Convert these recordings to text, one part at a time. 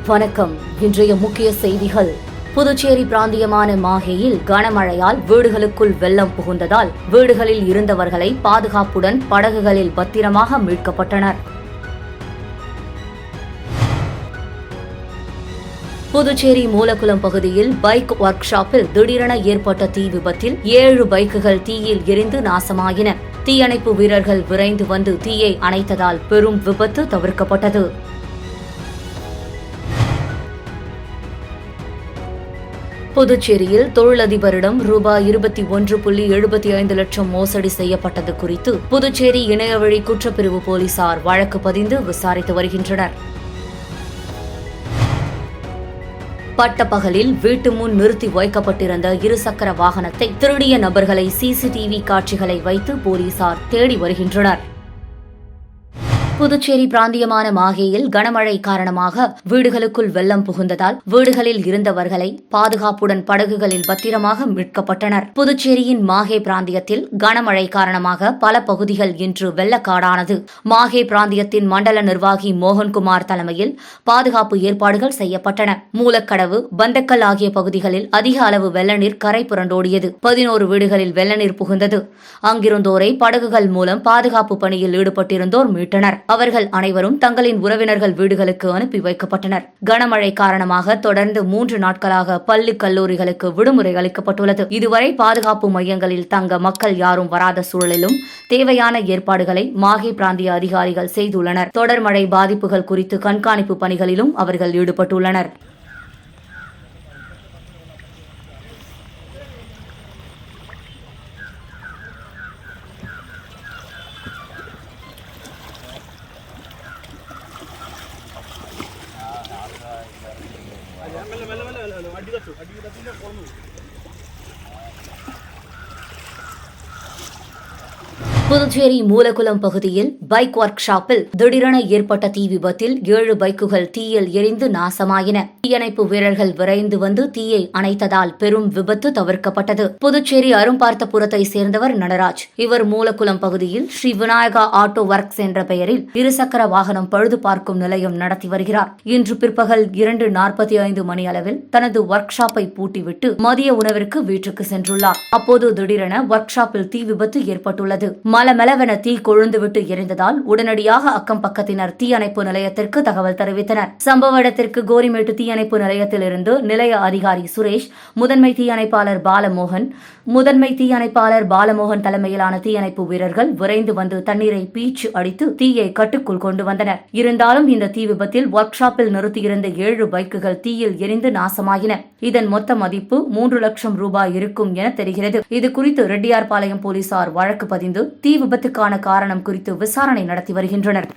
வணக்கம். இன்றைய முக்கிய செய்திகள். புதுச்சேரி பிராந்தியமான மாஹேயில் கனமழையால் வீடுகளுக்குள் வெள்ளம் புகுந்ததால் வீடுகளில் இருந்தவர்களை பாதுகாப்புடன் படகுகளில் பத்திரமாக மீட்கப்பட்டனர். புதுச்சேரி மூலக்குளம் பகுதியில் பைக் ஒர்க் ஷாப்பில் திடீரென ஏற்பட்ட தீ விபத்தில் 7 பைக்குகள் தீயில் எரிந்து நாசமாயின. தீயணைப்பு வீரர்கள் விரைந்து வந்து தீயை அணைத்ததால் பெரும் விபத்து தவிர்க்கப்பட்டது. புதுச்சேரியில் தொழிலதிபரிடம் ரூபாய் 21.75 லட்சம் மோசடி செய்யப்பட்டது குறித்து புதுச்சேரி இணையவழி குற்றப்பிரிவு போலீசார் வழக்கு பதிந்து விசாரித்து வருகின்றனர். பட்டப்பகலில் வீட்டு முன் நிறுத்தி வைக்கப்பட்டிருந்த இருசக்கர வாகனத்தை திருடிய நபர்களை சிசிடிவி காட்சிகளை வைத்து போலீசார் தேடி வருகின்றனர். புதுச்சேரி பிராந்தியமான மாஹேயில் கனமழை காரணமாக வீடுகளுக்குள் வெள்ளம் புகுந்ததால் வீடுகளில் இருந்தவர்களை பாதுகாப்புடன் படகுகளில் பத்திரமாக மீட்கப்பட்டனர். புதுச்சேரியின் மாஹே பிராந்தியத்தில் கனமழை காரணமாக பல பகுதிகள் இன்று வெள்ளக்காடானது. மாஹே பிராந்தியத்தின் மண்டல நிர்வாகி மோகன்குமார் தலைமையில் பாதுகாப்பு ஏற்பாடுகள் செய்யப்பட்டன. மூலக்கடவு, பந்தக்கல் ஆகிய பகுதிகளில் அதிக அளவு வெள்ள நீர் கரை புரண்டோடியது. 11 வீடுகளில் வெள்ள நீர் புகுந்தது. அங்கிருந்தோரை படகுகள் மூலம் பாதுகாப்பு பணியில் ஈடுபட்டிருந்தோர் மீட்டனர். அவர்கள் அனைவரும் தங்களின் உறவினர்கள் வீடுகளுக்கு அனுப்பி வைக்கப்பட்டனர். கனமழை காரணமாக தொடர்ந்து 3 நாட்களாக பள்ளி கல்லூரிகளுக்கு விடுமுறை அளிக்கப்பட்டுள்ளது. இதுவரை பாதுகாப்பு மையங்களில் தங்க மக்கள் யாரும் வராத சூழலிலும் தேவையான ஏற்பாடுகளை மாஹே பிராந்திய அதிகாரிகள் செய்துள்ளனர். தொடர் மழை பாதிப்புகள் குறித்து கண்காணிப்பு பணிகளிலும் அவர்கள் ஈடுபட்டுள்ளனர். புதுச்சேரி மூலக்குளம் பகுதியில் பைக் ஒர்க் ஷாப்பில் திடீரென ஏற்பட்ட தீ விபத்தில் 7 பைக்குகள் தீயில் எரிந்து நாசமாயின. தீயணைப்பு வீரர்கள் விரைந்து வந்து தீயை அணைத்ததால் பெரும் விபத்து தவிர்க்கப்பட்டது. புதுச்சேரி அரும்பார்த்தபுரத்தை சேர்ந்தவர் நடராஜ். இவர் மூலக்குளம் பகுதியில் ஸ்ரீ விநாயகா ஆட்டோ ஒர்க்ஸ் என்ற பெயரில் இருசக்கர வாகனம் பழுது பார்க்கும் நிலையம் நடத்தி வருகிறார். இன்று பிற்பகல் 2:45 மணி அளவில் தனது ஒர்க் ஷாப்பை பூட்டிவிட்டு மதிய உணவிற்கு வீட்டுக்கு சென்றுள்ளார். அப்போது திடீரென ஒர்க் ஷாப்பில் தீ விபத்து ஏற்பட்டுள்ளது. மலமளவென தீ கொழுந்துவிட்டு எரிந்ததால் உடனடியாக அக்கம் பக்கத்தினர் தீயணைப்பு நிலையத்திற்கு தகவல் தெரிவித்தனர். சம்பவ இடத்திற்கு கோரிமேட்டு தீயணைப்பு நிலையத்திலிருந்து நிலைய அதிகாரி சுரேஷ், முதன்மை தீயணைப்பாளர் பாலமோகன் தலைமையிலான தீயணைப்பு வீரர்கள் விரைந்து வந்து தண்ணீரை பீச்சு அடித்து தீயை கட்டுக்குள் கொண்டு வந்தனர். இருந்தாலும் இந்த தீ விபத்தில் ஒர்க் ஷாப்பில் நிறுத்தியிருந்த 7 பைக்குகள் தீயில் எரிந்து நாசமாகின. இதன் மொத்த மதிப்பு 3 லட்சம் ரூபாய் இருக்கும் என தெரிகிறது. இதுகுறித்து ரெட்டியார்பாளையம் போலீசார் வழக்கு பதிந்து தீ விபத்துக்கான காரணம் குறித்து விசாரணை நடத்தி வருகின்றனர்.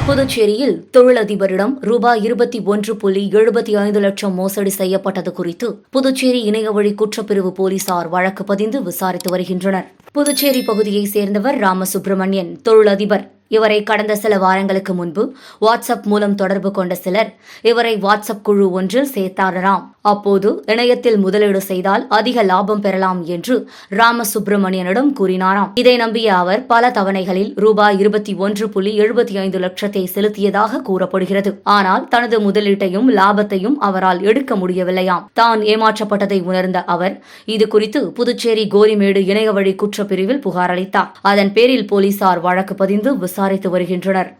புதுச்சேரியில் தொழிலதிபரிடம் ரூபாய் 21.75 லட்சம் மோசடி செய்யப்பட்டது குறித்து புதுச்சேரி இணையவழி குற்றப்பிரிவு போலீசார் வழக்கு பதிந்து விசாரித்து வருகின்றனர். புதுச்சேரி பகுதியைச் சேர்ந்தவர் ராமசுப்பிரமணியன், தொழிலதிபர். இவரை கடந்த சில வாரங்களுக்கு முன்பு வாட்ஸ்அப் மூலம் தொடர்பு கொண்ட சிலர் இவரை வாட்ஸ்அப் குழு ஒன்றில் சேர்த்தாராம். அப்போது இணையத்தில் முதலீடு செய்தால் அதிக லாபம் பெறலாம் என்று ராமசுப்பிரமணியனிடம் கூறினாராம். இதை நம்பிய அவர் பல தவணைகளில் ரூபாய் 21.75 லட்சத்தை செலுத்தியதாக கூறப்படுகிறது. ஆனால் தனது முதலீட்டையும் லாபத்தையும் அவரால் எடுக்க முடியவில்லையாம். தான் ஏமாற்றப்பட்டதை உணர்ந்த அவர் இதுகுறித்து புதுச்சேரி கோரிமேடு இணையவழி குற்றப்பிரிவில் புகார் அளித்தார். அதன் பேரில் போலீசார் வழக்கு பதிந்து விசாரித்து வருகின்றனர்.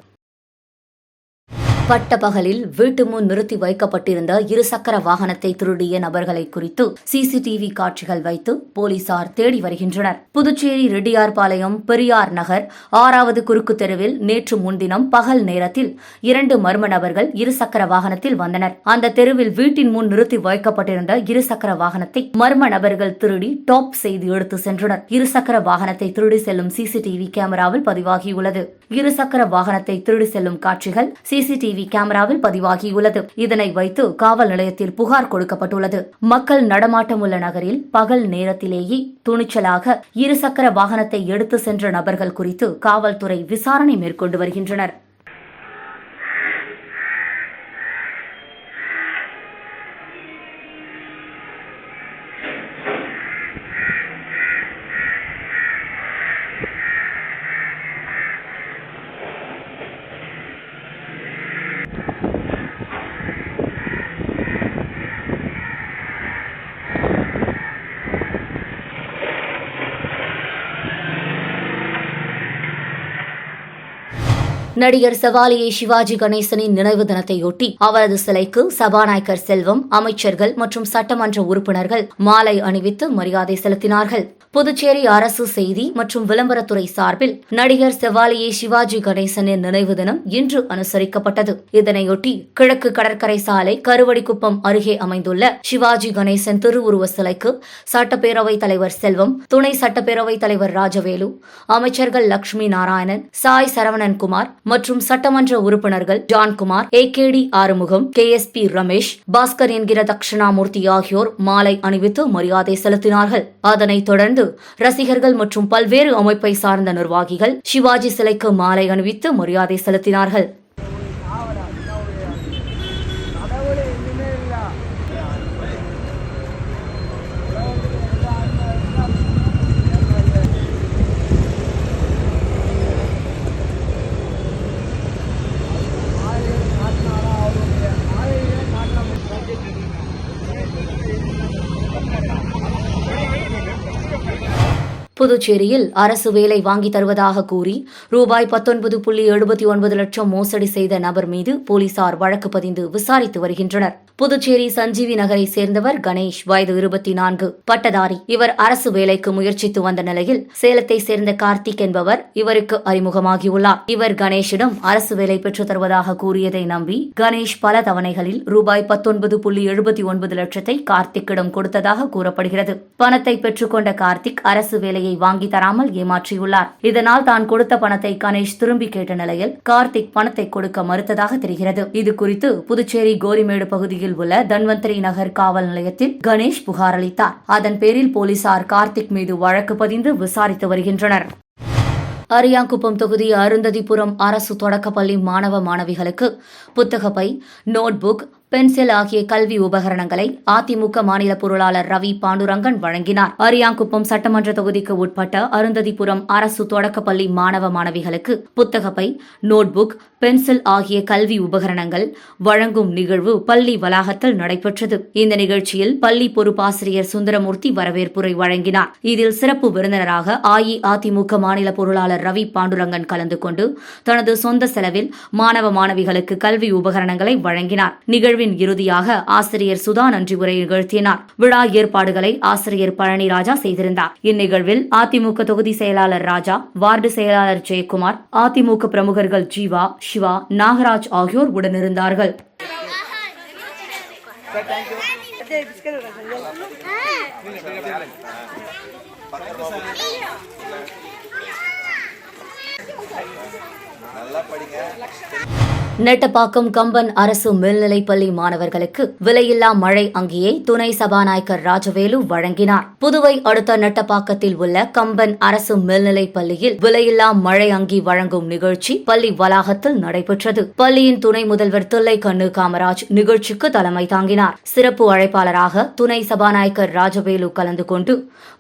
பட்டப்பகலில் வீட்டு முன் நிறுத்தி வைக்கப்பட்டிருந்த இருசக்கர வாகனத்தை திருடிய நபர்களை குறித்து சிசிடிவி காட்சிகள் வைத்து போலீசார் தேடி வருகின்றனர். புதுச்சேரி ரெட்டியார்பாளையம் பெரியார் நகர் 6வது குறுக்கு தெருவில் நேற்று முன்தினம் பகல் நேரத்தில் 2 மர்ம நபர்கள் இருசக்கர வாகனத்தில் வந்தனர். அந்த தெருவில் வீட்டின் முன் நிறுத்தி வைக்கப்பட்டிருந்த இருசக்கர வாகனத்தை மர்ம நபர்கள் திருடி டாப் செய்து எடுத்து சென்றனர். இருசக்கர வாகனத்தை திருடி செல்லும் சிசிடிவி கேமராவில் பதிவாகியுள்ளது. இருசக்கர வாகனத்தை திருடி செல்லும் காட்சிகள் சிசிடிவி சிசிடிவி கேமராவில் பதிவாகியுள்ளது. இதனை வைத்து காவல் நிலையத்தில் புகார் கொடுக்கப்பட்டுள்ளது. மக்கள் நடமாட்டம் உள்ள நகரில் பகல் நேரத்திலேயே துணிச்சலாக இருசக்கர வாகனத்தை எடுத்து சென்ற நபர்கள் குறித்து காவல்துறை விசாரணை மேற்கொண்டு வருகின்றனர். நடிகர் செவாலியே சிவாஜி கணேசனின் நினைவு தினத்தையொட்டி அவரது சிலைக்கு சபாநாயகர் செல்வம், அமைச்சர்கள் மற்றும் சட்டமன்ற உறுப்பினர்கள் மாலை அணிவித்து மரியாதை செலுத்தினார்கள். புதுச்சேரி அரசு செய்தி மற்றும் விளம்பரத்துறை சார்பில் நடிகர் செவாலியே சிவாஜி கணேசனின் நினைவு தினம் இன்று அனுசரிக்கப்பட்டது. இதனையொட்டி கிழக்கு கடற்கரை சாலை கருவடிக்குப்பம் அருகே அமைந்துள்ள சிவாஜி கணேசன் திருவுருவ சிலைக்கு சட்டப்பேரவைத் தலைவர் செல்வம், துணை சட்டப்பேரவைத் தலைவர் ராஜவேலு, அமைச்சர்கள் லட்சுமி நாராயணன், சாய் சரவணன்குமார் மற்றும் சட்டமன்ற உறுப்பினர்கள் ஜான்குமார், AKD ஆறுமுகம், KSP ரமேஷ், பாஸ்கர் என்கிற தட்சிணாமூர்த்தி ஆகியோர் மாலை அணிவித்து மரியாதை செலுத்தினார்கள். அதனைத் தொடர்ந்து ரசிகர்கள் மற்றும் பல்வேறு அமைப்பை சார்ந்த நிர்வாகிகள் சிவாஜி சிலைக்கு மாலை அணிவித்து மரியாதை செலுத்தினார்கள். புதுச்சேரியில் அரசு வேலை வாங்கி தருவதாக கூறி ரூபாய் 19.79 லட்சம் மோசடி செய்த நபர் மீது போலீசார் வழக்கு பதிந்து விசாரித்து வருகின்றனர். புதுச்சேரி சஞ்சீவி நகரை சேர்ந்தவர் கணேஷ், வயது 24, பட்டதாரி. இவர் அரசு வேலைக்கு முயற்சித்து வந்த நிலையில் சேலத்தை சேர்ந்த கார்த்திக் என்பவர் இவருக்கு அறிமுகமாகியுள்ளார். இவர் கணேஷிடம் அரசு வேலை பெற்றுத் தருவதாக கூறியதை நம்பி கணேஷ் பல தவணைகளில் ரூபாய் 19.79 லட்சத்தை கார்த்திக்கிடம் கொடுத்ததாக கூறப்படுகிறது. பணத்தை பெற்றுக்கொண்ட கார்த்திக் அரசு வேலையை வாங்கி தராமல் ஏமாற்றியுள்ளார். இதனால் தான் கொடுத்த பணத்தை கணேஷ் திரும்பி கேட்ட நிலையில் கார்த்திக் பணத்தை கொடுக்க மறுத்ததாக தெரிகிறது. இது குறித்து புதுச்சேரி கோரிமேடு பகுதியில் உள்ள தன்வந்திரி நகர் காவல் நிலையத்தில் கணேஷ் புகார் அளித்தார். அதன் பேரில் போலீசார் கார்த்திக் மீது வழக்கு பதிந்து விசாரித்து வருகின்றனர். அரியாங்குப்பம் தொகுதி அருந்ததிபுரம் அரசு தொடக்கப்பள்ளி மாணவ மாணவிகளுக்கு புத்தகப்பை, நோட்புக், பென்சில் ஆகிய கல்வி உபகரணங்களை அதிமுக மாநில பொருளாளர் ரவி பாண்டுரங்கன் வழங்கினார். அரியாங்குப்பம் சட்டமன்ற தொகுதிக்கு உட்பட்ட அருந்ததிபுரம் அரசு தொடக்கப்பள்ளி மாணவ மாணவிகளுக்கு புத்தகப்பை, நோட்புக், பென்சில் ஆகிய கல்வி உபகரணங்கள் வழங்கும் நிகழ்வு பள்ளி வளாகத்தில் நடைபெற்றது. இந்த நிகழ்ச்சியில் பள்ளி பொறுப்பாசிரியர் சுந்தரமூர்த்தி வரவேற்புரை வழங்கினார். இதில் சிறப்பு விருந்தினராக அஇஅதிமுக மாநில பொருளாளர் ரவி பாண்டுரங்கன் கலந்து கொண்டு தனது சொந்த செலவில் மாணவ மாணவிகளுக்கு கல்வி உபகரணங்களை வழங்கினார். நிகழ்வின் இறுதியாக ஆசிரியர் சுதா நன்றி உரை நிகழ்த்தினார். விழா ஏற்பாடுகளை ஆசிரியர் பழனிராஜா செய்திருந்தார். இந்நிகழ்வில் அதிமுக தொகுதி செயலாளர் ராஜா, வார்டு செயலாளர் ஜெயக்குமார், அதிமுக பிரமுகர்கள் ஜீவா, சிவா, நாகராஜ் ஆகியோர் உடனிருந்தார்கள். நெட்டப்பாக்கம் கம்பன் அரசு மேல்நிலைப்பள்ளி மாணவர்களுக்கு விலையில்லா மழை அங்கியை துணை சபாநாயகர் ராஜவேலு வழங்கினார். புதுவை அடுத்த நெட்டப்பாக்கத்தில் உள்ள கம்பன் அரசு மேல்நிலைப்பள்ளியில் விலையில்லா மழை அங்கி வழங்கும் நிகழ்ச்சி பள்ளி வளாகத்தில் நடைபெற்றது. பள்ளியின் துணை முதல்வர் தில்லைக்கண்ணு காமராஜ் நிகழ்ச்சிக்கு தலைமை தாங்கினார். சிறப்பு அழைப்பாளராக துணை சபாநாயகர் ராஜவேலு கலந்து கொண்டு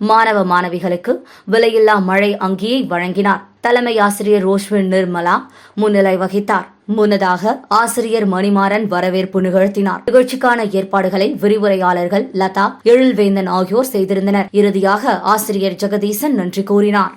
மாணவ மாணவிகளுக்கு விலையில்லா மழை அங்கியை வழங்கினார். தலைமை ஆசிரியர் ரோஷ்வின் நிர்மலா முன்னிலை வகித்தார். முன்னதாக ஆசிரியர் மணிமாறன் வரவேற்பு நிகழ்த்தினார். நிகழ்ச்சிக்கான ஏற்பாடுகளை விரிவுரையாளர்கள் லதா, எழில்வேந்தன் ஆகியோர் செய்திருந்தனர். இறுதியாக ஆசிரியர் ஜெகதீசன் நன்றி கூறினார்.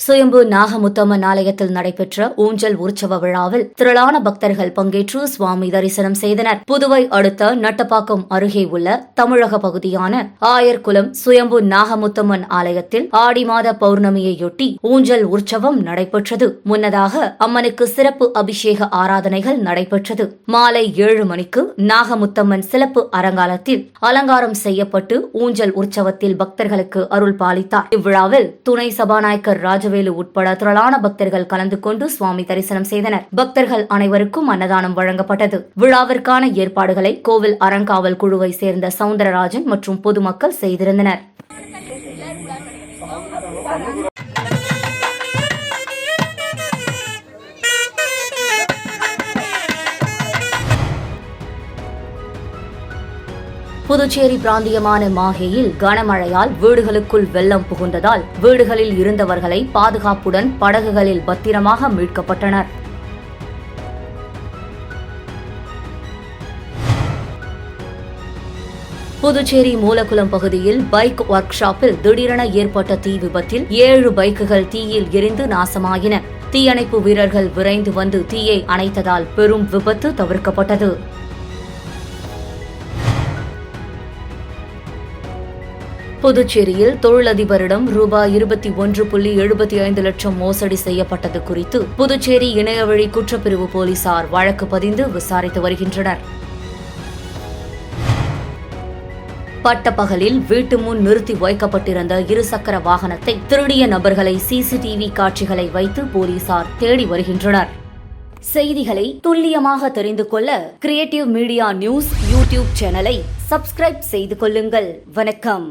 சுயம்பு நாகமுத்தம்மன் ஆலயத்தில் நடைபெற்ற ஊஞ்சல் உற்சவ விழாவில் திரளான பக்தர்கள் பங்கேற்று சுவாமி தரிசனம் செய்தனர். புதுவை அடுத்த நட்டப்பாக்கம் அருகே உள்ள தமிழக பகுதியான ஆயர்குளம் சுயம்பு நாகமுத்தம்மன் ஆலயத்தில் ஆடி மாத பௌர்ணமியையொட்டி ஊஞ்சல் உற்சவம் நடைபெற்றது. முன்னதாக அம்மனுக்கு சிறப்பு அபிஷேக ஆராதனைகள் நடைபெற்றது. மாலை 7 மணிக்கு நாகமுத்தம்மன் சிறப்பு அரங்காலத்தில் அலங்காரம் செய்யப்பட்டு ஊஞ்சல் உற்சவத்தில் பக்தர்களுக்கு அருள் பாலித்தார். இவ்விழாவில் துணை சபாநாயகர் ராஜவேலு உட்பட திரளான பக்தர்கள் கலந்து கொண்டு சுவாமி தரிசனம் செய்தனர். பக்தர்கள் அனைவருக்கும் அன்னதானம் வழங்கப்பட்டது. விழாவிற்கான ஏற்பாடுகளை கோவில் அறங்காவல் குழுவை சேர்ந்த சவுந்தரராஜன் மற்றும் பொதுமக்கள் செய்திருந்தனர். புதுச்சேரி பிராந்தியமான மாஹேயில் கனமழையால் வீடுகளுக்குள் வெள்ளம் புகுந்ததால் வீடுகளில் இருந்தவர்களை பாதுகாப்புடன் படகுகளில் பத்திரமாக மீட்கப்பட்டனர். புதுச்சேரி மூலக்குளம் பகுதியில் பைக் ஒர்க் ஷாப்பில் திடீரென ஏற்பட்ட தீ விபத்தில் 7 பைக்குகள் தீயில் எரிந்து நாசமாயின. தீயணைப்பு வீரர்கள் விரைந்து வந்து தீயை அணைத்ததால் பெரும் விபத்து தவிர்க்கப்பட்டது. புதுச்சேரியில் தொழிலதிபரிடம் ரூபாய் 21.75 லட்சம் மோசடி செய்யப்பட்டது குறித்து புதுச்சேரி இணையவழி குற்றப்பிரிவு போலீசார் வழக்கு பதிந்து விசாரித்து வருகின்றனர். பட்டப்பகலில் வீட்டு முன் நிறுத்தி வைக்கப்பட்டிருந்த இருசக்கர வாகனத்தை திருடிய நபர்களை சிசிடிவி காட்சிகளை வைத்து போலீசார் தேடி வருகின்றனர். செய்திகளை துல்லியமாக தெரிந்து கொள்ள கிரியேட்டிவ் மீடியா நியூஸ் யூடியூப் சேனலை சப்ஸ்கிரைப் செய்து கொள்ளுங்கள். வணக்கம்.